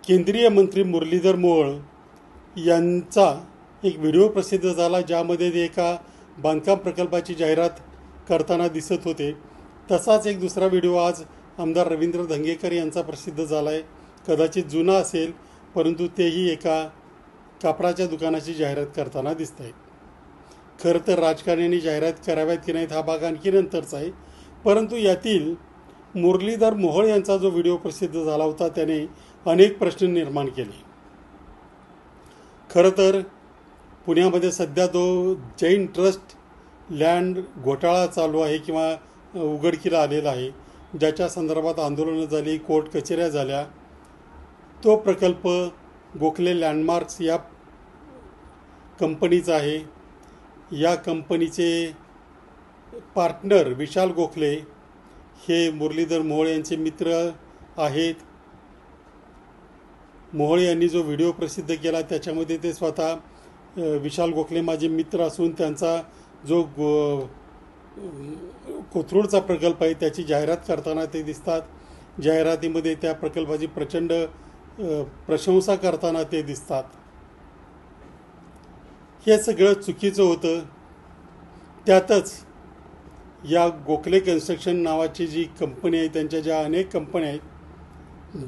केंद्रीय मंत्री मुरलीधर मोहोळ यांचा एक व्हिडिओ प्रसिद्ध झाला, ज्यामध्ये ते एका बांधकाम प्रकल्पाची जाहिरात करताना दिसत होते. तसाच एक दुसरा व्हिडिओ आज आमदार रवींद्र धंगेकर यांचा प्रसिद्ध झाला आहे. कदाचित जुना असेल, परंतु तेही एका कापडाच्या दुकानाची जाहिरात करताना दिसत आहे. खरं तर राजकारण्यांनी जाहिरात कराव्यात की नाहीत हा भाग आणखी नंतरचा आहे, परंतु यातील मुरलीधर मोहोळ यांचा जो व्हिडिओ प्रसिद्ध झाला होता त्याने अनेक प्रश्न निर्माण केले. खरं तर पुण्यामध्ये सध्या तो जैन ट्रस्ट लँड घोटाळा चालू आहे किंवा उघडकीला आलेला आहे, ज्याच्या संदर्भात आंदोलनं झाली, कोर्ट कचेऱ्या झाल्या. तो प्रकल्प गोखले लँडमार्क्स या कंपनीचा आहे. या कंपनीचे पार्टनर विशाल गोखले हे मुरलीधर मोहोळ यांचे मित्र आहेत. मोहोळ यांनी जो व्हिडिओ प्रसिद्ध केला त्याच्यामध्ये ते स्वतः विशाल गोखले माझे मित्र असून त्यांचा जो कोथरूडचा प्रकल्प आहे त्याची जाहिरात करताना ते दिसतात. जाहिरातीमध्ये त्या प्रकल्पाची प्रचंड प्रशंसा करताना ते दिसतात. हे सगळं चुकीचं होतं. त्यातच या गोखले कन्स्ट्रक्शन नावाची जी कंपनी आहे, त्यांच्या ज्या अनेक कंपन्या आहेत,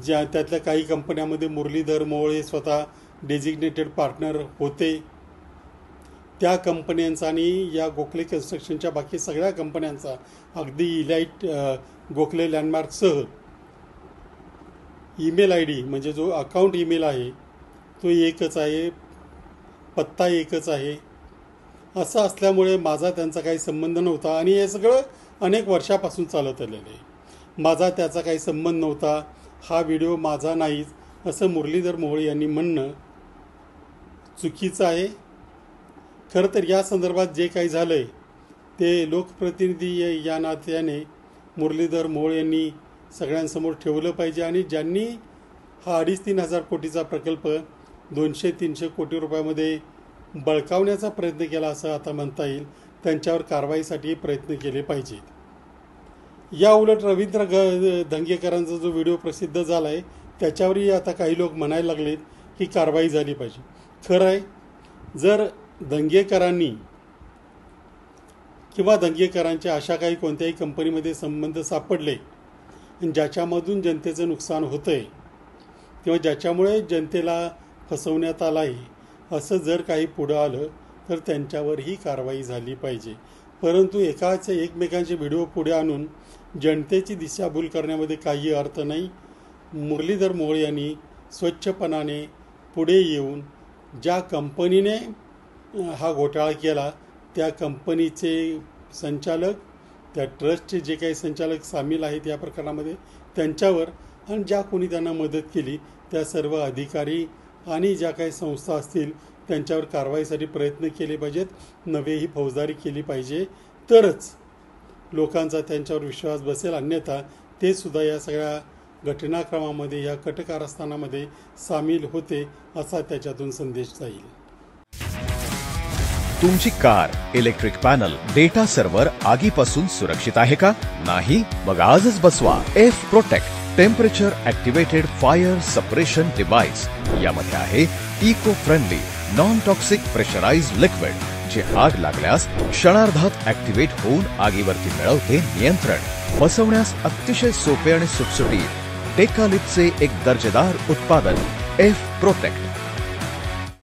ज्या त्यातल्या काही कंपन्यांमध्ये मुरलीधर मोहोळ हे स्वतः डेजिग्नेटेड पार्टनर होते. त्या कंपन्यांचा आणि या गोखले कन्स्ट्रक्शनच्या बाकी सगळ्या कंपन्यांचा, अगदी इलाइट गोखले लँडमार्कसह ईमेल ID म्हणजे जो अकाउंट ईमेल आहे तो एकच आहे, पत्ता एकच आहे. असं असल्यामुळे माझा त्यांचा काही संबंध नव्हता आणि हे सगळं अनेक वर्षापासून चालत आलेलं आहे. माझा त्याचा काही संबंध नव्हता, हा व्हिडिओ माझा नाहीच, असं मुरलीधर मोहोळ यांनी म्हणणं चुकीचं आहे. खरं तर या संदर्भात जे काही झालं आहे ते लोकप्रतिनिधी या नात्याने मुरलीधर मोहोळ यांनी सगळ्यांसमोर ठेवलं पाहिजे आणि ज्यांनी हा 2,5-3 हजार कोटीचा प्रकल्प 200-300 कोटी रुपयामध्ये बळकावण्याचा प्रयत्न केला असं आता म्हणता येईल, त्यांच्यावर कारवाईसाठी प्रयत्न केले पाहिजेत. या उलट रवींद्र धंगेकरांचा जो व्हिडिओ प्रसिद्ध झाला आहे त्याच्यावरही आता काही लोक म्हणायला लागलेत की कारवाई झाली पाहिजे. खरं आहे, जर दंगेकरांनी किंवा दंगेकरांच्या अशा काही कोणत्याही कंपनीमध्ये संबंध सापडले ज्याच्यामधून जनतेचं नुकसान होतं आहे किंवा ज्याच्यामुळे जनतेला फसवण्यात आलं आहे, असं जर काही पुढं आलं तर त्यांच्यावरही कारवाई झाली पाहिजे. परंतु एकमेकांचे व्हिडिओ पुढे आणून जनतेची दिशाभूल करण्यामध्ये काही अर्थ नाही. मुरलीधर मोहोळ यांनी स्वच्छपणाने पुढे येऊन ज्या कंपनीने हा घोटाळा केला त्या कंपनीचे संचालक, त्या ट्रस्टचे जे काही संचालक सामील आहेत या प्रकरणामध्ये त्यांच्यावर आणि ज्या कोणी त्यांना मदत केली त्या सर्व अधिकारी आणि ज्या काही संस्था असतील त्यांच्यावर कारवाईसाठी प्रयत्न केले पाहिजेत. नवेही फौजदारी केली पाहिजे, तरच लोकांचा त्यांच्यावर विश्वास बसेल. अन्यथा ते सुद्धा या सगळ्या घटनाक्रमामध्ये, या कटकारस्थानामध्ये सामील होते असा त्याच्यातून संदेश जाईल. तुमची car, electric panel, data server आगीपासून सुरक्षित आहे का? नाही? मग आजच बसवा F protect temperature activated fire suppression device. यामध्ये आहे eco friendly non toxic pressurised liquid, जे आग लागल्यास क्षणार्धात ॲक्टिवेट होऊन आगीवरती मिळवते नियंत्रण. बसवण्यास अतिशय सोपे आणि सुटसुटीत टेकालिपचे एक दर्जेदार उत्पादन एफ प्रोटेक्ट.